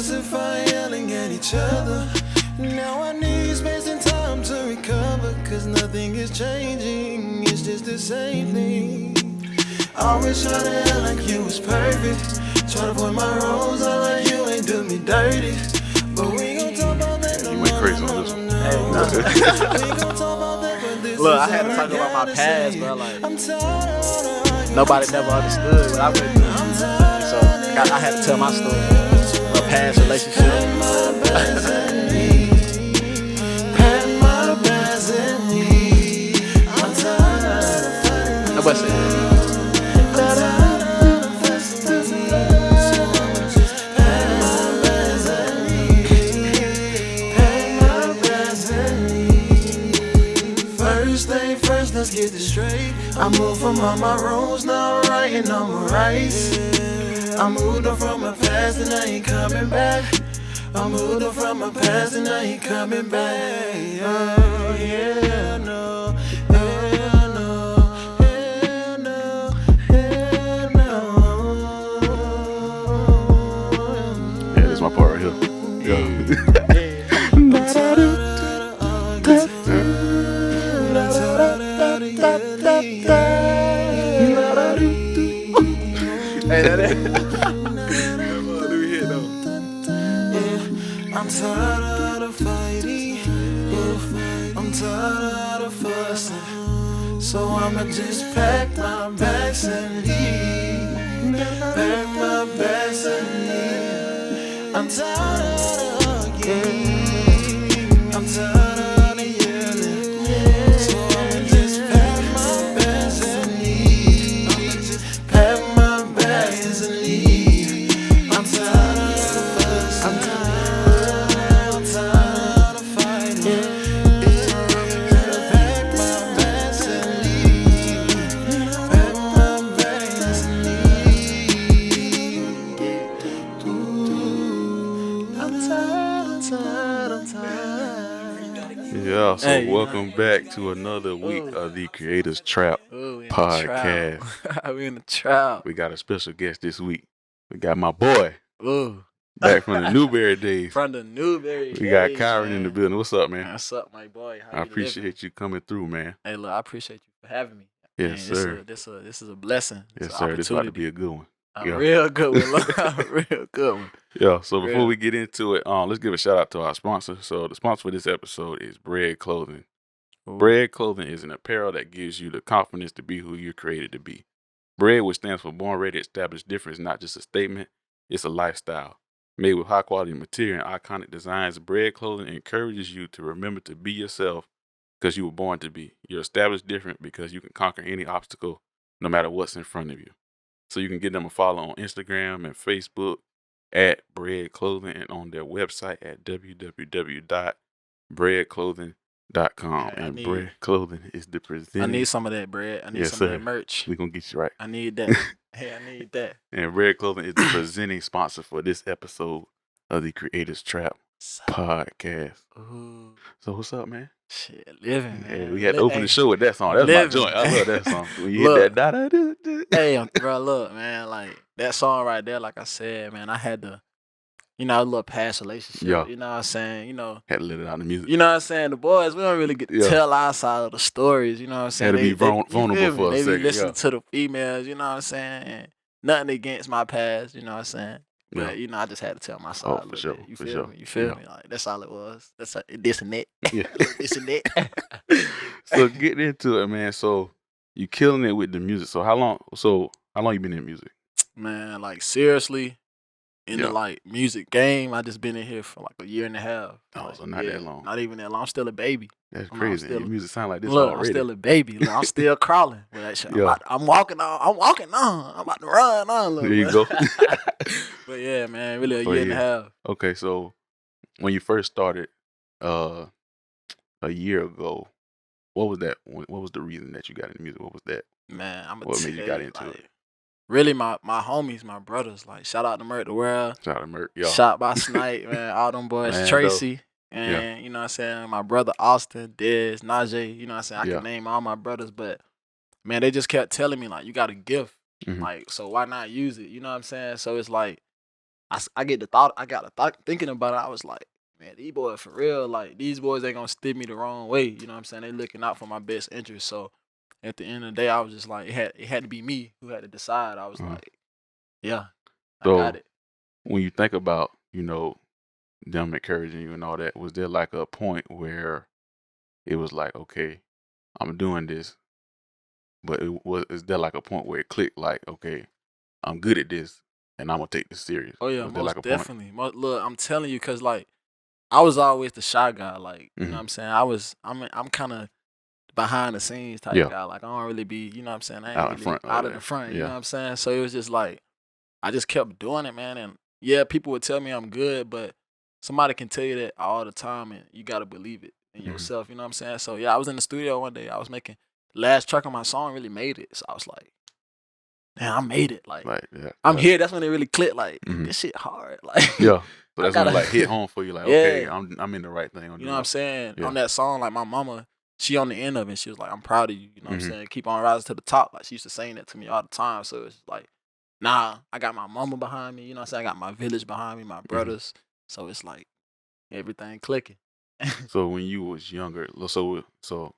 justify yelling at each other. Now I need space and time to recover, cause nothing is changing, it's just the same thing. Always try to act like you was perfect, try to point my wrongs out like you ain't do me dirty. But we gon' talk about that no more. You went crazy on this one. Look, I had to talk about my past, bro. Like, nobody never understood what I went through. So I had to tell my story. My past relationship. Nobody said that. Let's get this straight. I moved from all my wrongs, now I'm writing on my rights. I moved on from my past and I ain't coming back. I moved on from my past and I ain't coming back. Oh yeah, no, hell no, hell no, hell no. Yeah, this is my part right here. Yeah. Hey, that I'm tired of fighting, I'm tired of fussing, so I'ma just pack my bags and leave. Pack my bags and leave. I'm tired of arguing, I'm tired of yelling, so I'ma just pack my bags and leave. I'ma just pack my bags and leave. I'm tired of fussing, I'm tired of fighting. Pack my bags and leave. Pack my bags and leave. I'm tired. Yeah, so Hey, welcome back to another week of the Creators Trap Ooh, we in the podcast. trap. We in the trap. We got a special guest this week. We got my boy Ooh. back from the Newberry days. From the Newberry. We got days, Kiran man. in the building. What's up, man? What's up, my boy? How I you living? appreciate you coming through, man. Hey, look, I appreciate you for having me. Yes, Man, sir. This is a blessing. It's Yes, an sir. This about to opportunity. be a good one. A Yeah. real good one. Look, a real good one. Yeah, so before Real. we get into it, let's give a shout out to our sponsor. So the sponsor for this episode is Bread Clothing. Ooh. Bread Clothing is an apparel that gives you the confidence to be who you're created to be. Bread, which stands for Born Ready, established difference, not just a statement, it's a lifestyle. Made with high quality material and iconic designs, Bread Clothing encourages you to remember to be yourself because you were born to be. You're established different because you can conquer any obstacle no matter what's in front of you. So you can give them a follow on Instagram and Facebook at Bread Clothing and on their website at www.breadclothing.com. I And need- Bread Clothing is the I presenting. need some of that bread. I need Yes, some sir. of that merch. We're going to get you right. I need that. Hey, I need that. And Bread Clothing is the presenting sponsor for this episode of the Creators Trap podcast. Ooh, So what's up, man? shit, living, man. Hey, we had to open the show with that song. That's Living. my joint. I love that song. When you Look. hit that da-da-da-da. Hey, bro, look, man, like that song right there, like I said, man, I had to, a little past relationship. Yeah. You know what I'm saying? Had to let it out in the music. You know what I'm saying? The boys, we don't really get to Yeah. tell our side of the stories. You know what I'm saying? Had to be vulnerable you feel for a me? They second, be listening yeah. to the females. You know what I'm saying? And nothing against my past. You know what I'm saying? But I just had to tell my side. Oh, a for little sure, bit. You for feel sure. me? You feel Yeah. me? Like that's all it was. That's this and that. Yeah. This and that. So getting into it, man. So you killing it with the music. So how long you been in music? Man, like seriously, in Yeah. the like music game, I just been in here for like a year and a half. Oh, Like, so not that long. Not even that long. I'm still a baby. That's I'm crazy. still- Your music sound like this Look, already. I'm still a baby. Look, I'm still crawling. But that shit, Yeah. I'm walking on. I'm about to run on. Look, There you bro. go. But yeah, man, really a Oh, year and a yeah. half. Okay, so when you first started a year ago, what was that? What was the reason that you got into music? What was that? Man, I'm What made you got into it? Really, my homies, my brothers, like shout out to Merc the World, Shout out to Merc. Yeah. shot by Snipe, man, all them boys, Man, Tracy, and you know what I'm saying, my brother Austin, Dez, Najee, you know what I'm saying, I Yeah. can name all my brothers, but man, they just kept telling me like, you got a gift, Mhm. like, so why not use it? You know what I'm saying? So it's like, I got the thought thinking about it. I was like, man, these boys for real. Like these boys ain't gonna steer me the wrong way. You know what I'm saying? They looking out for my best interest. So at the end of the day, I was just like, it had to be me who had to decide. I was like, yeah, I got So it. when you think about, them encouraging you and all that, was there like a point where it was like, okay, I'm doing this, but is there like a point where it clicked like, okay, I'm good at this and I'm gonna take this serious? Oh yeah, Was there like most a point? definitely. Look, I'm telling you, cause like I was always the shy guy. Like you know Mhm. what I'm saying. I'm kind of behind the scenes type Yeah. guy. Like I don't really be, you know what I'm saying. I ain't Out in really front of out of that. the front. You Yeah. know what I'm saying. So it was just like I just kept doing it, man. And yeah, people would tell me I'm good, but somebody can tell you that all the time, and you gotta believe it in Mhm. yourself. You know what I'm saying. So yeah, I was in the studio one day. I was making the last track on my song really made it. So I was like, damn, I made it. Like Like yeah, I'm here. That's when it really clicked. Like Mhm. this shit hard. Like Yeah. So I that's when it gotta like hit home for you, like, okay, yeah. I'm in the right thing. You know what I'm saying? Yeah. On that song, like my mama, she on the end of it. She was like, "I'm proud of you." You know what I'm Mhm. saying? Keep on rising to the top. Like she used to saying that to me all the time. So it's like, nah, I got my mama behind me. You know what I'm saying? I got my village behind me, my brothers. So it's like everything clicking. So when you was younger, so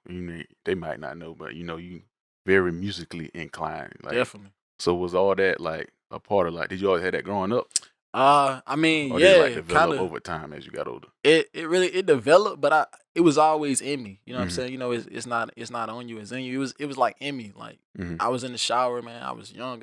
they might not know, but you very musically inclined. Like, Definitely. so was all that like a part of like? Did you always have that growing up, I mean, or did it like yeah, develop kind of. over time as you got older? It really it developed, but it was always in me. You know what I'm Mhm. saying? You know, it's not on you, it's in you. It was like in me. Like Mhm. I was in the shower, man. I was young,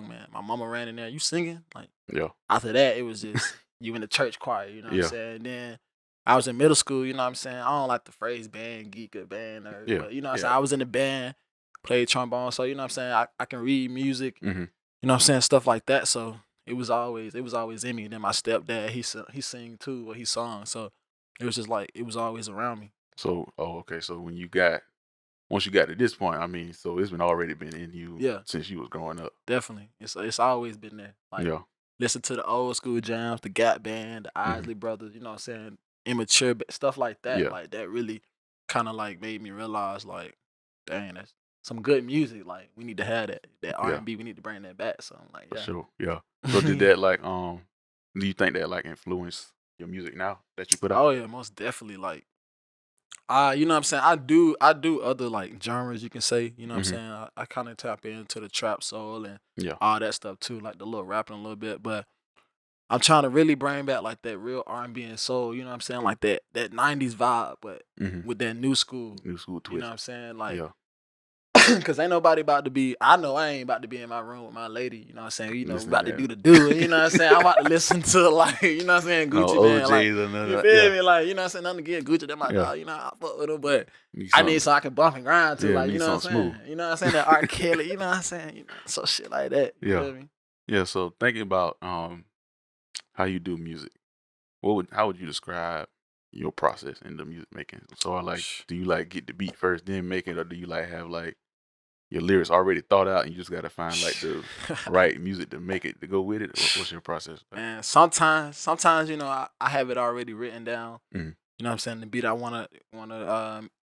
man. My mama ran in there. You singing? Like Yeah. after that, it was just you in the church choir. You know what Yeah. I'm saying? Then I was in middle school. You know what I'm saying? I don't like the phrase band geek or band nerd, Yeah. but you know what I'm Yeah. saying? I was in the band, played trombone, so you know what I'm saying? I can read music. Mhm. You know what I'm saying? Stuff like that. So it was always in me. And then my stepdad, he sing too, or he sung. So it was just like it was always around me. So, okay. So once you got to this point, I mean, so it's already been in you Yeah, since you was growing up. definitely. It's always been there. Like Yeah. listen to the old school jams, the Gap Band, the Mhm. Isley Brothers. You know what I'm saying? Immature stuff like that. Yeah. Like that really kind of like made me realize like, dang, that's some good music. Like we need to have that R&B. We need to bring that back. So I'm like, For yeah. sure. Yeah. So did that like do you think that like influenced your music now that you put out? Oh yeah, most definitely. Like you know what I'm saying? I do other like genres you can say, you know what I'm Mhm. saying? I kind of tap into the trap soul and Yeah. all that stuff too, like the little rapping a little bit, but I'm trying to really bring back like that real R&B and soul, you know what I'm saying? Like that 90s vibe, but Mhm. with that new school, New school you know twist. what I'm saying? Like Yeah. cuz ain't nobody about to be I know I ain't about to be in my room with my lady, you know what I'm saying? You know, we Listen about to to that. do it, you know what I'm saying? I'm about to listen to like, you know what I'm saying, No Gucci man, like OJs or none of you that. feel Yeah. me? Like, you know what I'm saying? Nothing to get Gucci, that my Yeah. dog, you know, I fuck with him, but Need I something. need so I can bump and grind too, Yeah, like, you need know what I'm something saying? smooth. You know what I'm saying? That R. Kelly, you know what I'm saying? You know, so shit like that. You Yeah. feel me? Yeah. So thinking about how you do music, how would you describe your process in the music making? So do you like get the beat first, then make it, or do you like have like your lyrics already thought out and you just gotta find like the right music to make it to go with it? What's your process like? And sometimes, you know, I have it already written down. Mhm. You know what I'm saying? The beat I wanna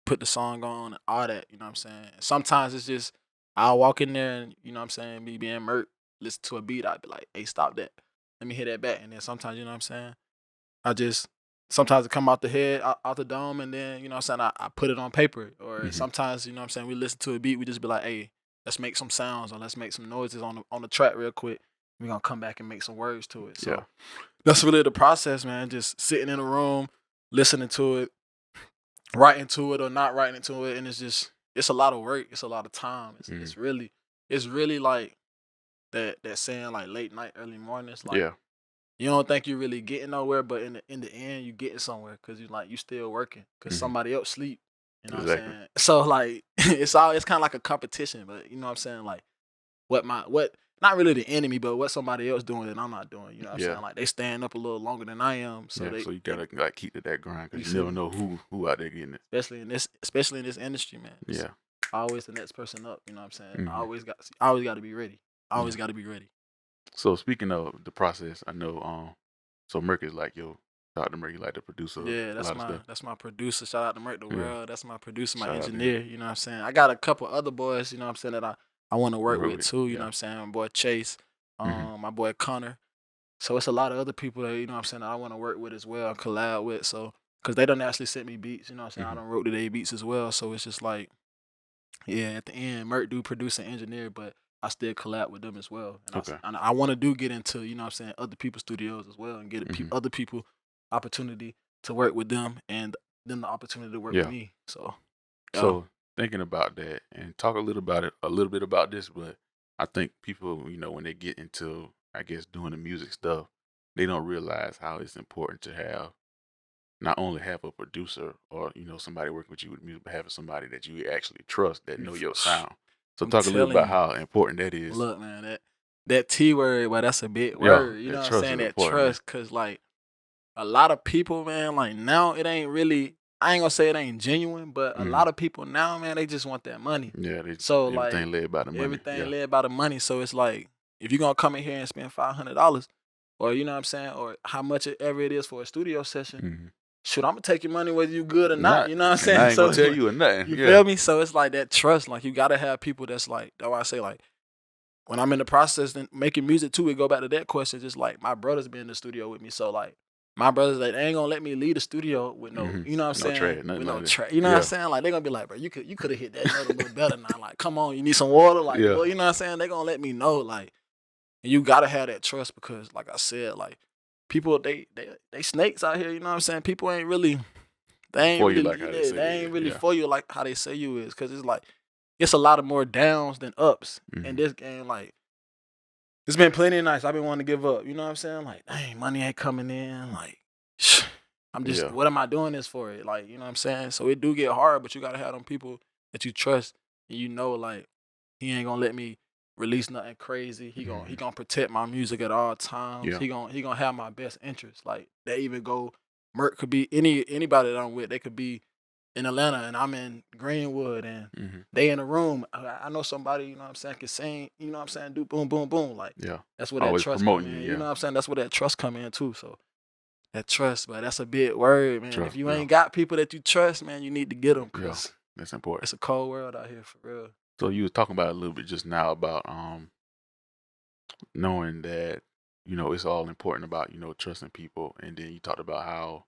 put the song on, all that, you know what I'm saying? Sometimes it's just I'll walk in there and you know what I'm saying, me being Merc, listen to a beat, I'd be like, hey, stop that. Let me hear that back. And then sometimes, you know what I'm saying? I just sometimes it come out the head, out the dome, and then, you know what I'm saying, I put it on paper. Or Mhm. sometimes, you know what I'm saying, we listen to a beat, we just be like, hey, let's make some sounds or let's make some noises on the track real quick. We're gonna come back and make some words to it. So Yeah. that's really the process, man. Just sitting in a room, listening to it, writing to it or not writing to it, and it's a lot of work. It's a lot of time. It's really like that saying like late night, early mornings. Like Yeah. you don't think you're really getting nowhere, but in the end, you getting somewhere because you still working because Mhm. somebody else sleep. You know what Exactly. I'm saying? So like it's kind of like a competition, but you know what I'm saying? Like what not really the enemy, but what somebody else doing that I'm not doing. You know what I'm Yeah. saying? Like they staying up a little longer than I am, so Yeah. they So you gotta like keep to that grind you because you see never me? know who out there getting it. especially in this industry, man. It's Yeah. always the next person up. You know what I'm saying? I Mhm. always got to be ready. I always Yeah. got to be ready. So speaking of the process, I know so Merc is like yo, shout out to Merc, he like the producer of Yeah, a lot of stuff. that's my producer. Shout out to Merc the Yeah. World. That's my producer, my Shout out to him. engineer. You know what I'm saying? I got a couple other boys. You know what I'm saying that I want to work Work with with. too. You know Yeah. what I'm saying? My boy Chase, Mhm. my boy Connor. So it's a lot of other people that, you know what I'm saying, that I want to work with as well and collab with. So, because they done actually sent me beats, you know what I'm saying? I done wrote to their beats as well. So it's just like, yeah, at the end, Merc do produce and engineer, but I still collab with them as well. And Okay. I want to get into, you know what I'm saying, other people's studios as well and get other people opportunity to work with them and them the opportunity to work with me. So, yeah. So thinking about that and talk a little bit about this, but I think people, you know, when they get into, I guess, doing the music stuff, they don't realize how it's important to have not only have a producer or, you know, somebody working with you with music, but having somebody that you actually trust that know your sound. So talk a little about how important that is. Look, man, that T word, well, that's a big word. You know what I'm saying? That trust, because like a lot of people, man, like now it ain't really. I ain't gonna say it ain't genuine, but a lot of people now, man, they just want that money. Yeah, so everything like led by the money. Everything led by the money. So it's like if you're gonna come in here and spend $500, or you know what I'm saying, or how much ever it is for a studio session, shoot, I'm gonna take your money whether you good or not. You know what I'm saying? I ain't gonna tell you or nothing. You feel me? So it's like that trust. Like you gotta have people that's like. That's why I say like when I'm in the process and making music too, it go back to that question. Just like my brothers be in the studio with me, so like. My brothers, they ain't gonna let me leave the studio with no, you know what I'm saying? Trade, with no track. You know what I'm saying? Like they gonna be like, bro, you could have hit that note a little better now. Like, come on, you need some water, like, well, you know what I'm saying? They gonna let me know, like, and you gotta have that trust because, like I said, like people they snakes out here. You know what I'm saying? People ain't really, they ain't really, like they ain't really for you like how they say you is, because it's like it's a lot of more downs than ups in this game. Like. It's been plenty of nights I've been wanting to give up. You know what I'm saying? Like, dang, money ain't coming in. Like, I'm just, what am I doing this for? It? Like, you know what I'm saying? So it do get hard, but you got to have them people that you trust and you know, like, he ain't going to let me release nothing crazy. He gonna protect my music at all times. He gonna have my best interest. Like, they even go, Merc could be anybody that I'm with. They could be in Atlanta and I'm in Greenwood and they in a room. I know somebody, you know what I'm saying, can sing, you know what I'm saying, do boom, boom, boom. Like, that's where that trust come in. You know what I'm saying? That's where that trust come in too. So that trust, but that's a big word, man. Trust, if you ain't got people that you trust, man, you need to get them because that's important. It's a cold world out here for real. So you was talking about a little bit just now about knowing that, you know, it's all important about, you know, trusting people. And then you talked about how,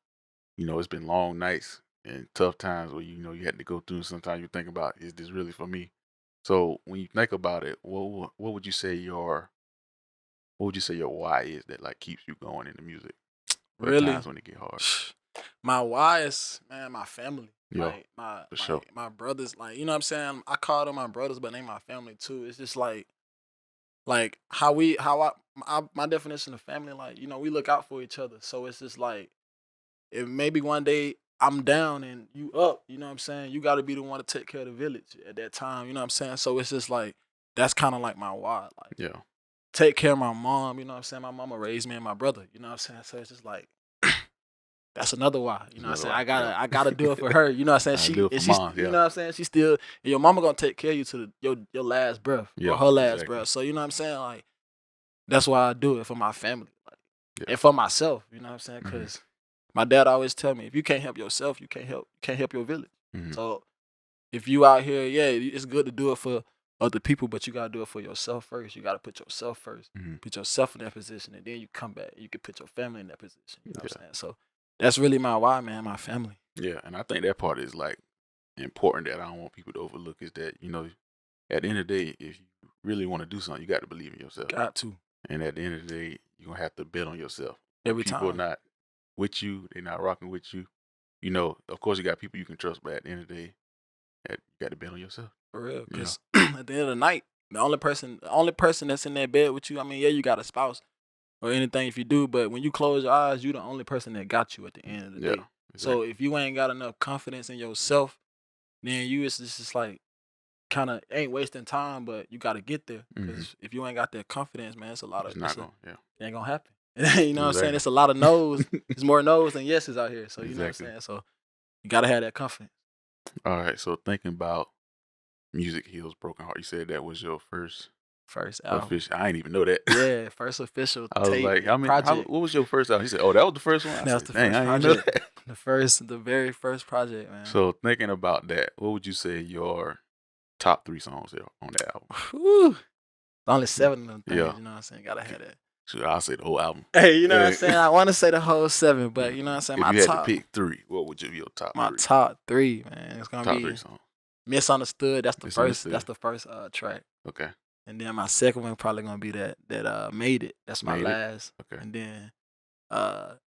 you know, it's been long nights and tough times where, you know, you had to go through. Sometimes you think about, is this really for me? So when you think about it, what would you say your why is that like keeps you going in the music? Really? Times when it get hard. My why is, man, my family. Yeah, like my brothers, like, you know what I'm saying? I call them my brothers, but they my family too. It's just like my definition of family, like, you know, we look out for each other. So it's just like, if maybe one day I'm down and you up, you know what I'm saying? You got to be the one to take care of the village at that time, you know what I'm saying? So it's just like, that's kind of like my why. Like, take care of my mom, you know what I'm saying? My mama raised me and my brother, you know what I'm saying? So it's just like, that's another why, you know what I'm saying? I gotta do it for her, you know what I'm saying? You know what I'm saying? She still, your mama gonna take care of you to your last breath, or her last breath. So you know what I'm saying? Like, that's why I do it for my family, like, and for myself, you know what I'm saying? Because my dad always tell me, if you can't help yourself, you can't help your village. So if you out here, it's good to do it for other people, but you gotta do it for yourself first. You gotta put yourself first, put yourself in that position, and then you come back. You can put your family in that position. You know what I'm saying? So that's really my why, man. My family. Yeah, and I think that part is like important that I don't want people to overlook is that, you know, at the end of the day, if you really want to do something, you got to believe in yourself. Got to. And at the end of the day, you're gonna have to bet on yourself. Every time. People not with you, they're not rocking with you. You know, of course you got people you can trust, but at the end of the day, you got to bet on yourself. For real, because at the end of the night, the only person that's in that bed with you, I mean, you got a spouse or anything if you do, but when you close your eyes, you the only person that got you at the end of the day. Exactly. So if you ain't got enough confidence in yourself, then it's just like kind of ain't wasting time, but you got to get there. Because if you ain't got that confidence, man, it's a lot of it ain't gonna happen. You know what I'm saying? It's a lot of no's. There's more no's than yeses out here. So you know what I'm saying? So you gotta have that confidence. All right. So thinking about Music Heals Broken Heart, you said that was your first album. Official. I didn't even know that. Yeah, first official. I was like, what was your first album? He said, "Oh, that was the first one." That was the first project. The very first project, man. So thinking about that, what would you say your top 3 songs are on that album? Whew. Only 7 of them things, you know what I'm saying? Gotta have that. Should I say the whole album? Hey, you know what I'm saying? I want to say the whole 7, but you know what I'm saying? If My you had top, to pick 3, what would your top my 3? top 3, man. It's gonna Top be 3 songs. Misunderstood. That's the first. Misunderstood. That's the first track. Okay. And then my second one probably gonna be that Made It. That's my Made It. last. Okay. And then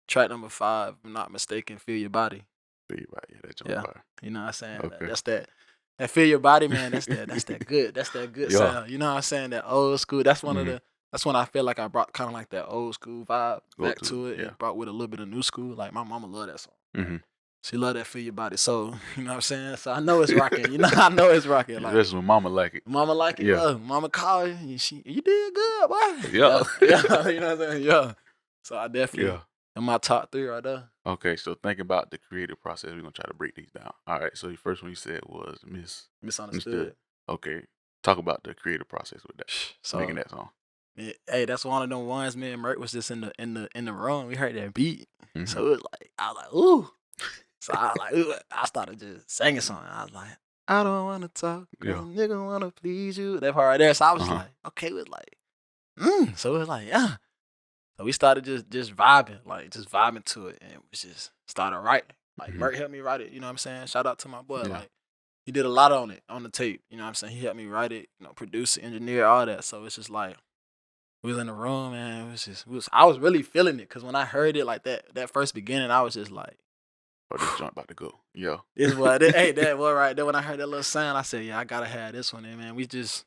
track number 5, if I'm not mistaken, Feel Your Body. Feel Your Body. Yeah, that jump Yeah. fire. You know what I'm saying? Okay. That's that Feel Your Body, man. That's that good. That's that good Yeah. sound. You know what I'm saying? That old school. That's one of Mhm. the. That's when I feel like I brought kind of like that old school vibe Go back to to it, it, yeah. and brought with a little bit of new school. Like my mama loved that song. Mm-hmm. She loved that Feel Your Body. So you know what I'm saying. So I know it's rocking. You know, I know it's rocking. Like Especially when mama like it. mama like it. Yeah. Mama called you. You did good, boy. Yeah. Yeah. You know what I'm saying. Yeah. So I definitely Yeah. in my top 3 right there. Okay, so think about the creative process. We're gonna try to break these down. All right. So the first one you said was Misunderstood. Okay. Talk about the creative process with that. So Making that song. hey, that's one of them ones. Me and Merc was just in the room. We heard that beat, Mhm. so it was like I was like ooh. So I was like ooh. I started just singing something. I was like, I don't wanna talk, 'cause Yeah. a nigga wanna please you. That part right there. So I was Uh-huh. like, okay, it was like, So it was like, yeah. So we started just vibing, like just vibing to it, and we just started writing. Like Mhm. Merc helped me write it. You know what I'm saying? Shout out to my boy. Yeah. Like he did a lot on it on the tape. You know what I'm saying? He helped me write it. You know, produce it, engineer, all that. So it's just like. We was in the room, man. It was just, I was really feeling it because when I heard it like that first beginning, I was just like, Oh, this joint about to go. Yeah. this what hey, that boy right there. When I heard that little sound, I said, yeah, I gotta have this one. And man, we just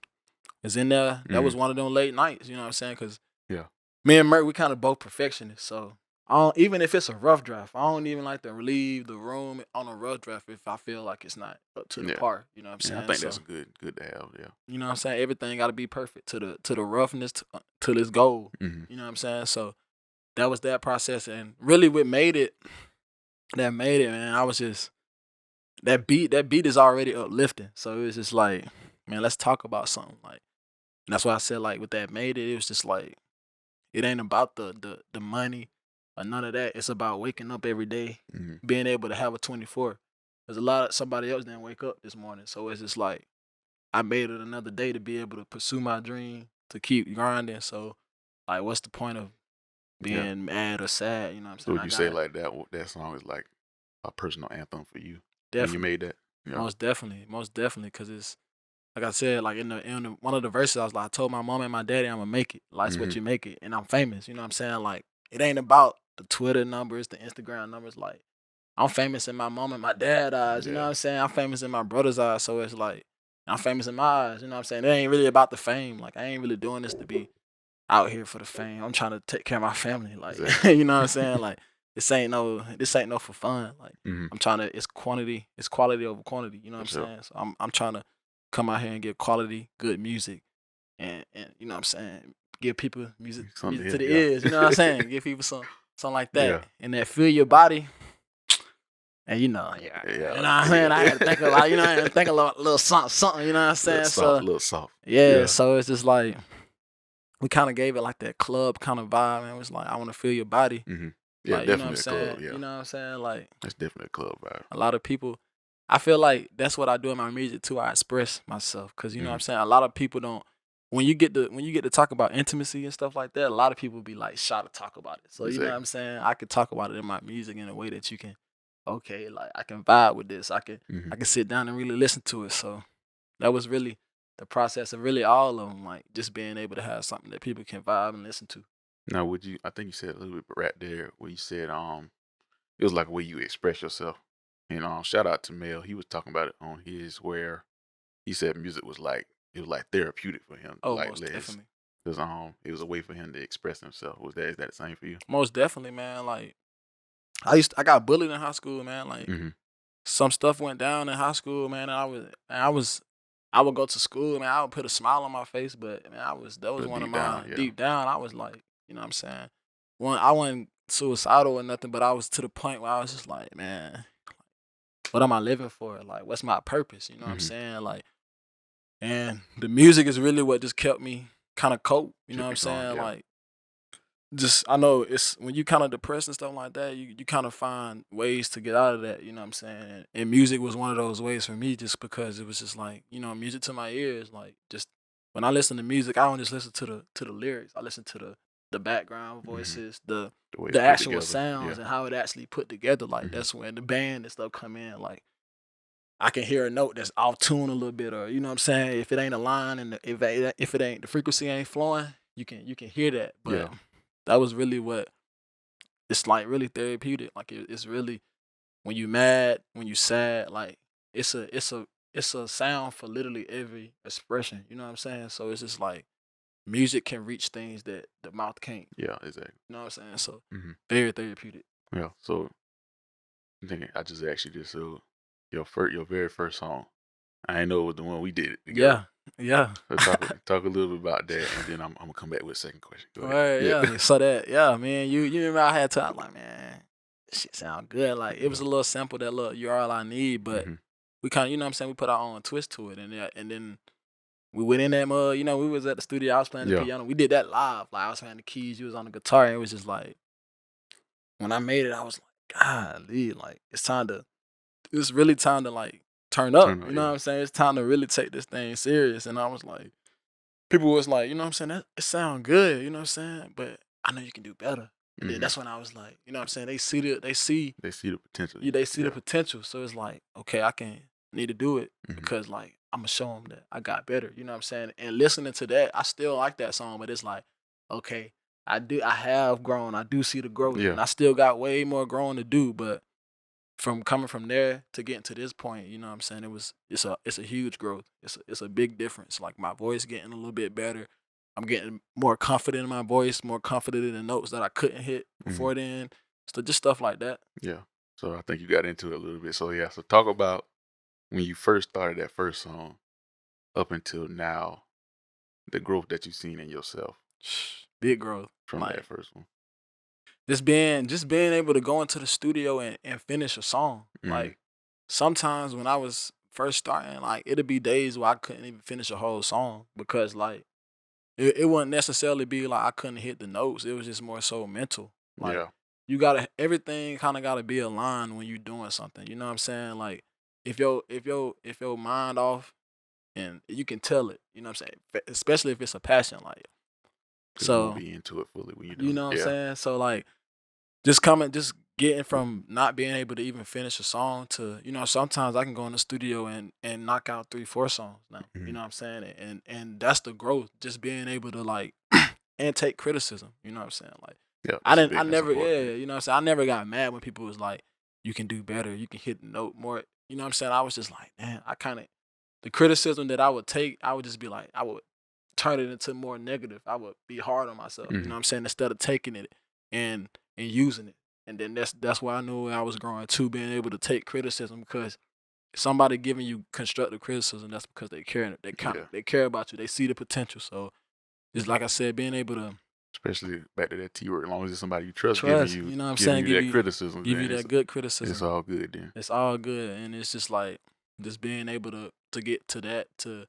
was in there. That was one of them late nights, you know what I'm saying? Because Yeah. me and Merc, we kind of both perfectionists. So even if it's a rough draft, I don't even like to leave the room on a rough draft if I feel like it's not up to the Yeah. par. You know what I'm saying? Yeah, I think So, that's good to have. Yeah. you know what I'm saying? Everything got to be perfect to the roughness to this goal. Mm-hmm. You know what I'm saying? So that was that process. And really what made it, man, I was just, that beat is already uplifting. So it was just like, man, let's talk about something. Like, and that's why I said, like, with that made it, it was just like, it ain't about the money or none of that. It's about waking up every day, Mm-hmm. being able to have a 24. There's somebody else didn't wake up this morning. So it's just like, I made it another day to be able to pursue my dream, to keep grinding. So, like, what's the point of being mad or sad? You know what I'm So saying? would you say like that song is like a personal anthem for you when you Definitely. made that? Yeah. Most definitely, because it's like I said, like in one of the verses, I was like, I told my mom and my daddy I'm gonna make it. Life's what Mhm. you make it, and I'm famous. You know what I'm saying? Like it ain't about the Twitter numbers, the Instagram numbers. Like I'm famous in my mom and my dad eyes. You know Yeah. what I'm saying? I'm famous in my brother's eyes. So it's like I'm famous in my eyes. You know what I'm saying? It ain't really about the fame. Like I ain't really doing this to be out here for the fame. I'm trying to take care of my family. Like Exactly. you know what I'm saying? Like this ain't no for fun. Like Mhm. I'm trying to. It's quality over quantity. You know what For I'm sure. saying? So I'm trying to come out here and get quality, good music, and you know what I'm saying, give people music Something to the here, yeah. ears. You know what I'm saying? Give people something like that, Yeah. and that feel your body. And you know, Yeah. you know what I'm saying? I had to think a lot. You know, I had to think a little something. You know what I'm saying? Little soft. Yeah, so it's just like we kind of gave it like that club kind of vibe, and it was like I want to feel your body. Mm-hmm. Yeah, Like, you know what I'm definitely a saying? club. Yeah, You know what I'm saying? Like that's definitely a club vibe. a lot of people, I feel like that's what I do in my music too. I express myself because you know what I'm saying. A lot of people don't. When you get to talk about intimacy and stuff like that, a lot of people be like shy to talk about it. So you know what I'm saying? I could talk about it in my music in a way that you can, okay, like I can vibe with this. I can sit down and really listen to it. So that was really the process of really all of them, like just being able to have something that people can vibe and listen to. Now, I think you said a little bit right there where you said it was like a way you express yourself. And shout out to Mel. He was talking about it on his where he said music was like it was like therapeutic for him. Oh, like most definitely. Because it was a way for him to express himself. Is that the same for you? Most definitely, man. Like I got bullied in high school, man. Like some stuff went down in high school, man. And I would go to school, man. I would put a smile on my face, but man, that was But one of deep my down, yeah. deep down. I was like, you know what I'm saying? I wasn't suicidal or nothing, but I was to the point where I was just like, man, what am I living for? Like, what's my purpose? You know what I'm saying? Like, and the music is really what just kept me kind of cope. You know what I'm saying? Yeah. Like, just I know it's when you kind of depressed and stuff like that, you kind of find ways to get out of that. You know what I'm saying? And music was one of those ways for me, just because it was just like, you know, music to my ears. Like, just when I listen to music, I don't just listen to the lyrics. I listen to the background voices, The way the it's put actual together. sounds Yeah. and how it actually put together. Like that's when the band and stuff come in. Like I can hear a note that's off tune a little bit, or you know what I'm saying. If it ain't a line and if it ain't the frequency ain't flowing, you can hear that. But Yeah. that was really what it's like. Really therapeutic. Like it's really when you mad, when you sad. Like it's a sound for literally every expression. You know what I'm saying? So it's just like music can reach things that the mouth can't. Yeah, exactly. You know what I'm saying? So Mm-hmm. very therapeutic. Yeah. So I'm thinking I just asked you this. So your very first song. I ain't know it was the one we did it together. Yeah. So talk a little bit about that, and then I'm gonna come back with a second question. Go All ahead. right, yeah. So that, yeah, man, you remember I had to, I was like, man, this shit sound good. Like it was a little simple, that little "You're All I Need," but we kind of, you know what I'm saying, we put our own twist to it, and then we went in that mud. You know, we was at the studio. I was playing the piano. We did that live. Like I was playing the keys. You was on the guitar, and it was just like when I made it, I was like, golly, like it's really time to like turn up. You know what I'm saying? It's time to really take this thing serious. And I was like, people was like, you know what I'm saying? That it sound good, you know what I'm saying? But I know you can do better. And then that's when I was like, you know what I'm saying? They see the potential. Yeah, they see the potential. So it's like, okay, I need to do it because like I'm gonna show them that I got better. You know what I'm saying? And listening to that, I still like that song, but it's like, okay, I have grown. I do see the growth, and I still got way more growing to do. But from coming from there to getting to this point, you know what I'm saying? It's a huge growth. It's a big difference. Like my voice getting a little bit better. I'm getting more confident in my voice, more confident in the notes that I couldn't hit before then. So just stuff like that. Yeah. So I think you got into it a little bit. So yeah, so talk about when you first started that first song up until now, the growth that you've seen in yourself. Big growth. From that first one. Just being able to go into the studio and finish a song. Like sometimes when I was first starting, like it'd be days where I couldn't even finish a whole song because like it wouldn't necessarily be like I couldn't hit the notes. It was just more so mental. Like you gotta everything kind of gotta be aligned when you're doing something. You know what I'm saying? Like if your mind off, and you can tell it. You know what I'm saying? Especially if it's a passion, like so. Be into it fully when you do. You know what I'm saying? So like just getting from not being able to even finish a song to, you know, sometimes I can go in the studio and knock out 3-4 songs now. You know what I'm saying? And that's the growth, just being able to like and take criticism. You know what I'm saying? Like you know what I'm saying? I never got mad when people was like, you can do better, you can hit the note more. You know what I'm saying? I was just like, man, the criticism that I would take, I would just be like, I would turn it into more negative. I would be hard on myself. You know what I'm saying? Instead of taking it and using it. And then that's why I knew I was growing too, being able to take criticism, because somebody giving you constructive criticism, that's because they care. They care about you. They see the potential. So it's like I said, being able to, especially back to that T word, as long as it's somebody you trust giving you, you know what I'm saying, give you that criticism, give you that good criticism. It's all good then. It's all good, and it's just like just being able to get to that to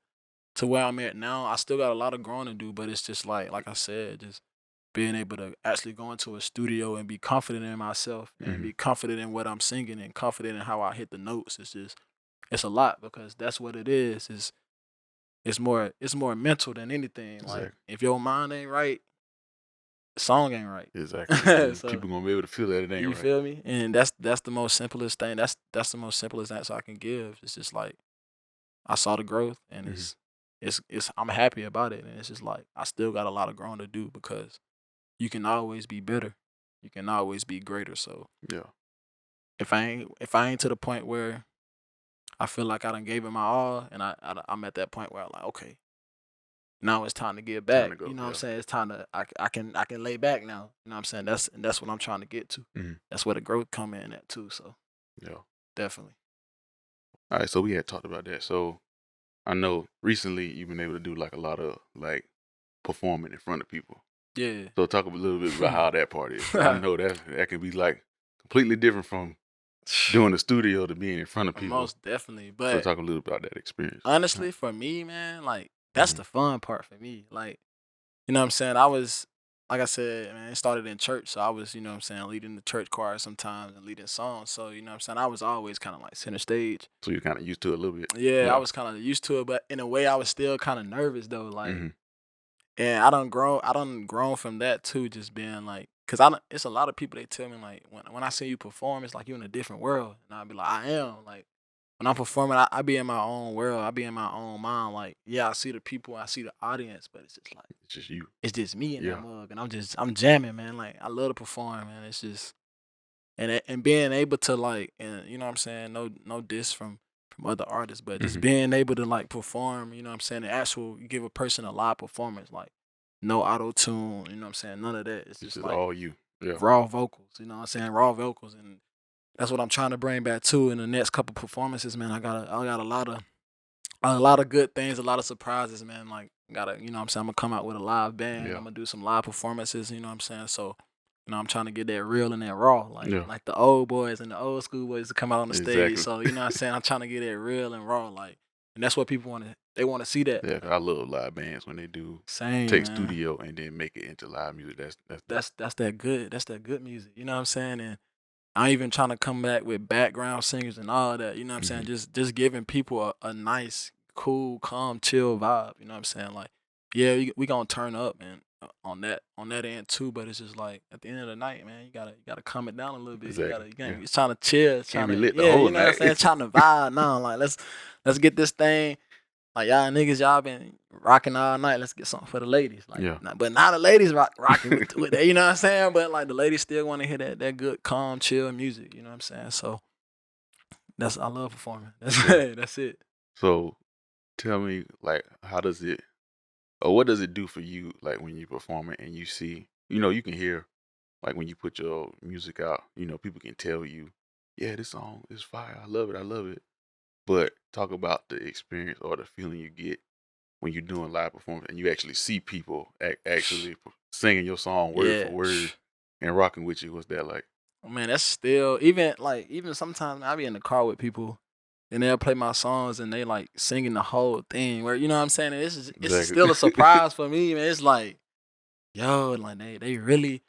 where I'm at now. I still got a lot of growing to do, but it's just like I said, just being able to actually go into a studio and be confident in myself and be confident in what I'm singing and confident in how I hit the notes. It's a lot, because that's what it is. It's more mental than anything. Exactly. Like if your mind ain't right, the song ain't right. Exactly. So, people gonna be able to feel that it ain't right. You feel me? And that's the most simplest thing. That's the most simplest answer I can give. It's just like I saw the growth, and it's I'm happy about it, and it's just like I still got a lot of growing to do, because you can always be better. You can always be greater. So yeah, if I ain't to the point where I feel like I done gave it my all, and I'm at that point where I'm like, okay, now it's time to give back. You know what I'm saying? It's time to I can lay back now. You know what I'm saying? That's what I'm trying to get to. That's where the growth come in at too. So yeah, definitely. All right, so we had talked about that. So I know recently you've been able to do like a lot of like performing in front of people. Yeah. So talk a little bit about how that part is. I know that can be like completely different from doing the studio to being in front of people. Most definitely. But so talk a little about that experience. Honestly, for me, man, like that's the fun part for me. Like, you know what I'm saying? I was, like I said, man, it started in church. So I was, you know what I'm saying, leading the church choir sometimes and leading songs. So, you know what I'm saying, I was always kind of like center stage. So you're kind of used to it a little bit? Yeah, I was kind of used to it. But in a way, I was still kind of nervous though. Like, And I done grown from that too, just being like, cause it's a lot of people they tell me like when I see you perform, it's like you're in a different world, and I'll be like, I am. Like when I'm performing, I be in my own world, I be in my own mind. Like yeah, I see the people, I see the audience, but it's just like It's just you. it's just me in Yeah. that mug, and I'm jamming, man. Like I love to perform, man. It's just and being able to like, and you know what I'm saying, no diss from other artists, but just being able to like perform, you know what I'm saying, the actual give a person a live performance, like no auto tune, you know what I'm saying, none of that. It's It's just just like all you. Yeah. raw vocals, you know what I'm saying, raw vocals, and that's what I'm trying to bring back too in the next couple performances, man. I got a lot of good things, a lot of surprises, man. Like gotta, you know what I'm saying, I'm gonna come out with a live band, Yeah. I'm gonna do some live performances, you know what I'm saying. So you know, I'm trying to get that real and that raw, like Yeah. like the old boys and the old school boys to come out on the stage. Exactly. So you know what I'm saying, I'm trying to get it real and raw, like, and that's what people they want to see that. Yeah, 'cause I love live bands when they do Same, take man. studio and then make it into live music. That's that good music. You know what I'm saying? And I'm even trying to come back with background singers and all that. You know what I'm saying? Just giving people a nice, cool, calm, chill vibe. You know what I'm saying? Like, yeah, we gonna turn up and on that end too. But it's just like at the end of the night, man, you gotta calm it down a little bit. Exactly. You gotta Yeah. it's trying to chill. It's Can't trying be lit the yeah, whole you know what I'm night. saying? Trying to vibe now. Like let's get this thing. Like y'all niggas, y'all been rocking all night. Let's get something for the ladies. Like, Yeah. but now the ladies rocking with that. You know what I'm saying? But like the ladies still want to hear that good, calm, chill music. You know what I'm saying? So I love performing. That's it. So tell me, like, how does it, or what does it do for you, like when you're performing and you see, you can hear, like when you put your music out, people can tell you, yeah, this song is fire. I love it. But talk about the experience or the feeling you get when you're doing live performance and you actually see people actually singing your song word for word and rocking with you. What's that like? Man, that's still even sometimes I be in the car with people and they'll play my songs and they like singing the whole thing. Where you know what I'm saying? And it's Exactly. still a surprise for me, man. It's like, yo, like they really,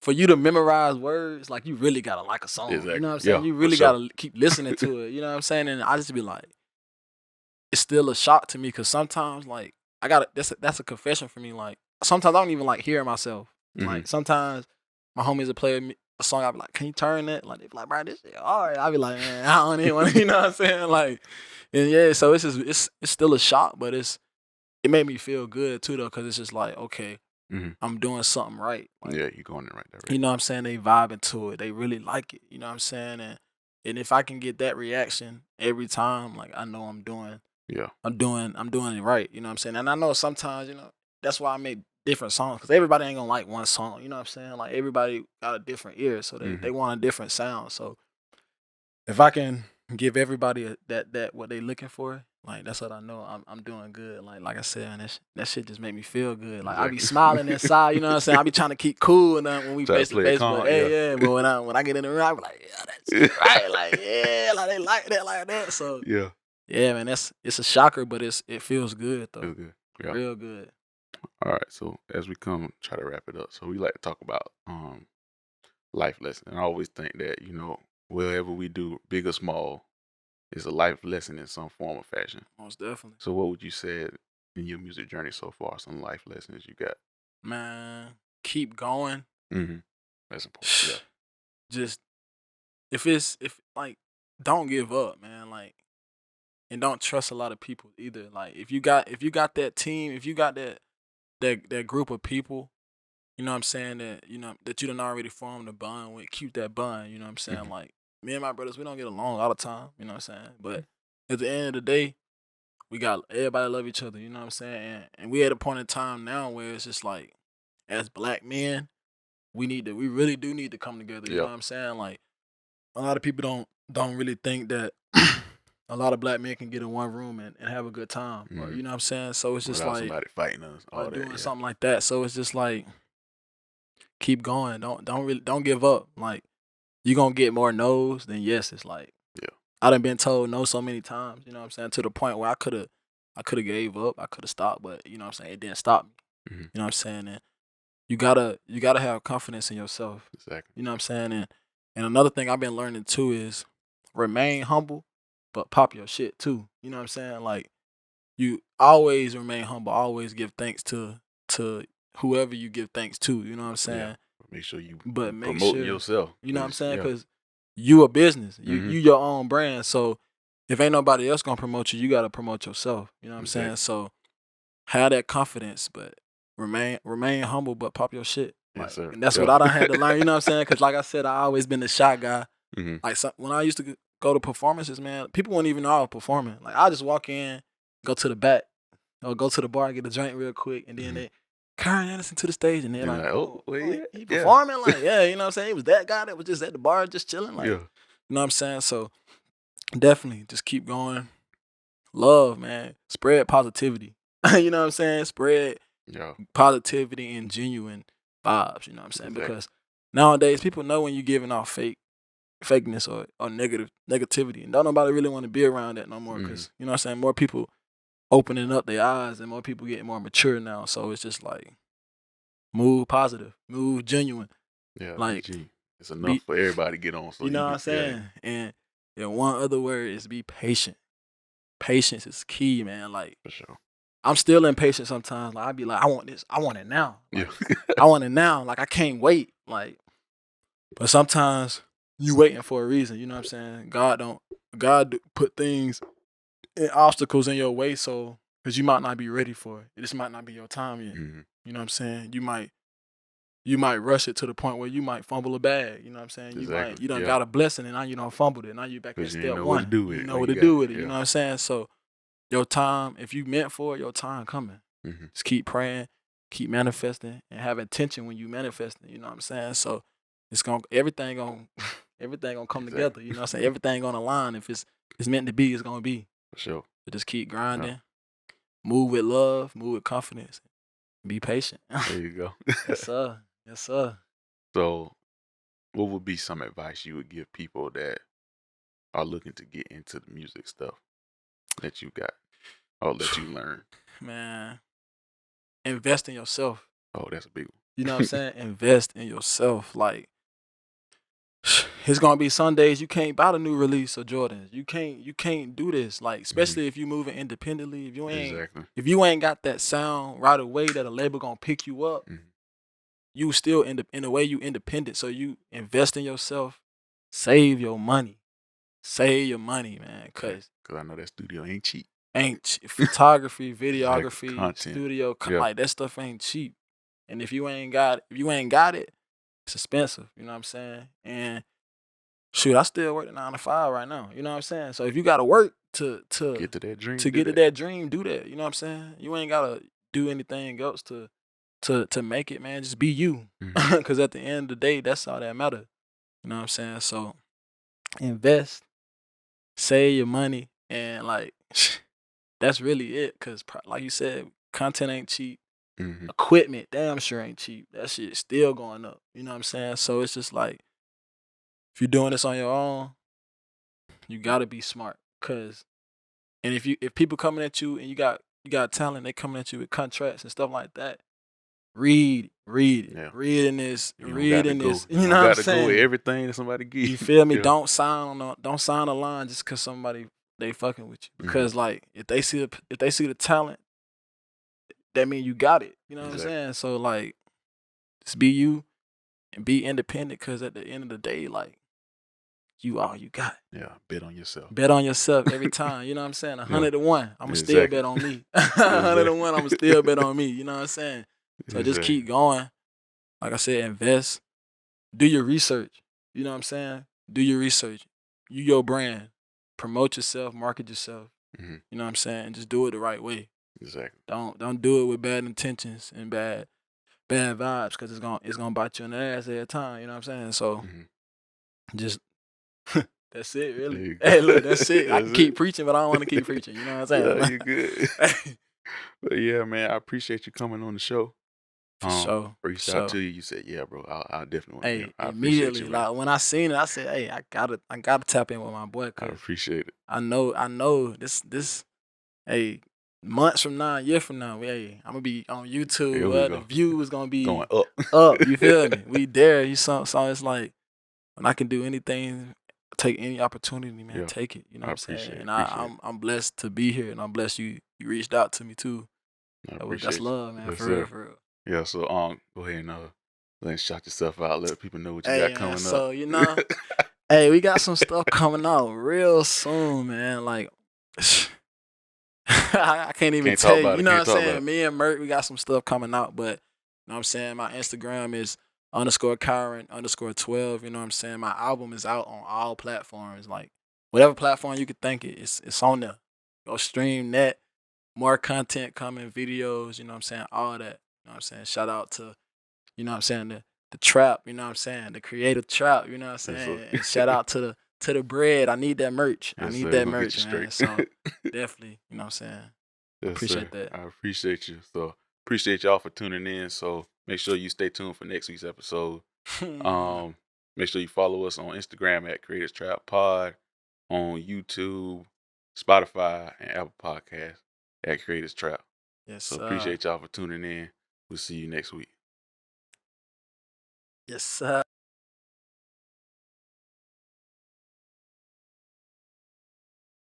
for you to memorize words, like you really gotta like a song. Exactly. You know what I'm saying? Yeah, You for really sure. gotta keep listening to it. You know what I'm saying? And I just be like, it's still a shock to me because sometimes like that's a confession for me. Like sometimes I don't even like hearing myself. Like sometimes my homies will play a song, I'll be like, can you turn that? Like they be like, bro, this shit alright. I'll be like, man, I don't even want to, you know what I'm saying? Like, and yeah, so it's just it's still a shock, but it made me feel good too though, because it's just like, okay, I'm doing something right. Like, yeah, you're going in the right direction. you know what I'm saying? They vibing to it. They really like it. You know what I'm saying? And if I can get that reaction every time, like I know I'm doing it right. You know what I'm saying? And I know sometimes, that's why I make different songs, because everybody ain't gonna like one song. You know what I'm saying? Like everybody got a different ear, so they want a different sound. So if I can give everybody that what they looking for, like that's what I know I'm doing good. Like I said, man, that shit just make me feel good. Like I be smiling inside, you know what I'm saying? I be trying to keep cool and when we face to face, but but when I get in the room, I be like, yeah, that's right, like yeah, like they like that. So yeah, man, it's a shocker, but it feels good though. Feels good. Yeah. Real good. All right, so as we try to wrap it up, so we like to talk about life lessons. And I always think that, wherever we do, big or small, it's a life lesson in some form or fashion. Most definitely. So what would you say in your music journey so far, some life lessons you got? Man, keep going. That's important. Yeah. Just don't give up, man. Like, and don't trust a lot of people either. Like if you got that team, if you got that group of people, you know what I'm saying, that you done already formed a bond with, keep that bond, you know what I'm saying? Like me and my brothers, we don't get along all the time, you know what I'm saying? But at the end of the day, we got everybody love each other, you know what I'm saying? And we at a point in time now where it's just like, as black men, we really do need to come together, you know what I'm saying? Like a lot of people don't really think that a lot of black men can get in one room and have a good time, or, you know what I'm saying? So it's just without like somebody fighting us, all doing something like that. So it's just like, keep going. Don't give up. Like you gonna get more no's than yeses. Like I done been told no so many times. You know what I'm saying? To the point where I could have gave up. I could have stopped, but you know what I'm saying, it didn't stop me. You know what I'm saying? And you gotta have confidence in yourself. Exactly. You know what I'm saying? And another thing I've been learning too is remain humble, but pop your shit too. You know what I'm saying? Like you always remain humble. Always give thanks to to whoever you give thanks to. You know what I'm saying? Yeah. Make sure you But make promoting sure, yourself. you know what I'm saying? Yeah. Because you a business. You Mhm. you your own brand. So if ain't nobody else gonna promote you, you gotta promote yourself. You know what I'm saying? Exactly. So have that confidence, but remain humble, but pop your shit. Yes, Like, sir. and that's what Yeah. I done had to learn. You know what I'm saying? Because like I said, I always been the shy guy. Mhm. Like when I used to go to performances, man, people wouldn't even know I was performing. Like I just walk in, go to the back, or go to the bar, get a drink real quick, and then Mhm. they Kiran Anderson to the stage, and they're And like, like, oh, well, like, yeah, he yeah. performing? Like, yeah, you know what I'm saying? He was that guy that was just at the bar, just chilling. Like, Yeah. you know what I'm saying? So definitely just keep going. Love, man. Spread positivity. You know what I'm saying? Spread Yeah. positivity and genuine vibes. You know what I'm saying? Exactly. Because nowadays people know when you're giving off fakeness or negativity, and don't nobody really want to be around that no more. Because you know what I'm saying? More people opening up their eyes, and more people getting more mature now. So it's just like move positive, move genuine. Yeah. Like, BG. It's enough for everybody to get on. So you know what I'm yeah. saying? And one other word is be patient. Patience is key, man. Like, For sure. I'm still impatient sometimes. Like, I be like, I want this. I want it now. Like, Yeah. I want it now. Like, I can't wait. Like, but sometimes you waiting for a reason. You know what I'm saying? God put things and obstacles in your way, so because you might not be ready for it. This might not be your time yet. Mhm. You know what I'm saying? You might rush it to the point where you might fumble a bag. You know what I'm saying? Exactly. You done Yeah. got a blessing and now you done fumbled it. Now you back at 'Cause you ain't step know one. what to do with You it know when what you to got do it. with it. You Yeah. know what I'm saying? So your time, if you meant for it, your time coming. Mhm. Just keep praying, keep manifesting, and have intention when you manifesting. You know what I'm saying? So everything gonna come Exactly. together. You know what I'm saying? Everything gonna align. If it's meant to be, it's gonna be. For sure. So just keep grinding, move with love, move with confidence, be patient. There you go. Yes, sir. Yes, sir. So, what would be some advice you would give people that are looking to get into the music stuff that you got or that you learned? Man, invest in yourself. Oh, that's a big one. You know what I'm saying? Invest in yourself. Like, it's gonna be some days you can't buy the new release of Jordans. You can't do this. Like, especially if you moving independently. Exactly. If you ain't got that sound right away that a label gonna pick you up, Mhm. you still in a way you independent. So you invest in yourself, save your money. Save your money, man. Cause I know that studio ain't cheap. photography, videography, Content. studio, Yeah. like that stuff ain't cheap. And if you ain't got it, it's expensive. You know what I'm saying? And shoot, I still work a 9 to 5 right now. You know what I'm saying? So if you gotta work to Get to that dream. to get to that dream, do that. You know what I'm saying? You ain't gotta do anything else to make it, man. Just be you. Mhm. Cause at the end of the day, that's all that matters. You know what I'm saying? So invest, save your money, and like that's really it. Cause like you said, content ain't cheap. Mhm. Equipment, damn sure ain't cheap. That shit's still going up. You know what I'm saying? So it's just like, if you're doing this on your own, you gotta be smart. And if people coming at you and you got talent, they coming at you with contracts and stuff like that. Read it. Yeah. Read in this. You don't Read gotta in go. this. You You don't know what I'm gotta go with saying? everything that somebody give You feel me? Yeah. Don't sign a line just cause somebody they fucking with you. Because like if they see the talent, that mean you got it. You know what Exactly. I'm saying? So like, just be you and be independent. Cause at the end of the day, like, you all you got. Yeah. Bet on yourself. Bet on yourself every time. You know what I'm saying? 100 to 1. I'ma still Exactly. bet on me. 100 to 1. I'ma still bet on me. You know what I'm saying? So just Exactly. keep going. Like I said, invest. Do your research. You know what I'm saying? Do your research. You your brand. Promote yourself. Market yourself. Mhm. You know what I'm saying? Just do it the right way. Exactly. Don't do it with bad intentions and bad vibes, because it's gonna bite you in the ass every time. You know what I'm saying? So Mhm. just that's it, There really. you go. Hey, look, that's it. I That's can keep it. preaching, but I don't want to keep preaching. You know what I'm Yeah, saying? you good. But yeah, man, I appreciate you coming on the show. For sure. Reached out to you. You said, "Yeah, bro, I definitely want to be Hey, on." I appreciate immediately, you, man. like when I seen it, I said, "Hey, I gotta tap in with my boy, I cause appreciate it. I know this. Hey, months from now, a year from now, hey, I'm gonna be on YouTube. Here we The go. view is gonna be Going up. up. You feel me? We there. So it's like, when I can do anything, take any opportunity, man, Yeah. take it. You know I what I'm appreciate saying? it, And appreciate I'm blessed to be here, and I'm blessed you reached out to me too. I That's appreciate you. love, man. Yes, For real, sir. for real. Yeah, so go ahead and shout yourself out, let people know what you Hey, got man, coming so up. hey, we got some stuff coming out real soon, man. Like, I can't even Can't talk tell you. about You it. know what I'm Can't talk about saying? it. Me and Mert, we got some stuff coming out, but you know what I'm saying? My Instagram is _Kiran_12. You know what I'm saying? My album is out on all platforms. Like, whatever platform you could think it's on there. Go stream that. More content coming, videos, you know what I'm saying? All that. You know what I'm saying? Shout out to, you know what I'm saying, the trap, you know what I'm saying? The creative trap, you know what I'm Yes, saying? sir. And shout out to the bread. I need that merch. I Yes, need sir. that We're gonna get merch, you man. straight. So definitely, you know what I'm saying? Yes, sir. Appreciate that. I appreciate you. So appreciate y'all for tuning in. So make sure you stay tuned for next week's episode. Make sure you follow us on Instagram at Creators Trap Pod, on YouTube, Spotify, and Apple Podcasts at Creators Trap. Yes, So sir. appreciate y'all for tuning in. We'll see you next week. Yes, sir.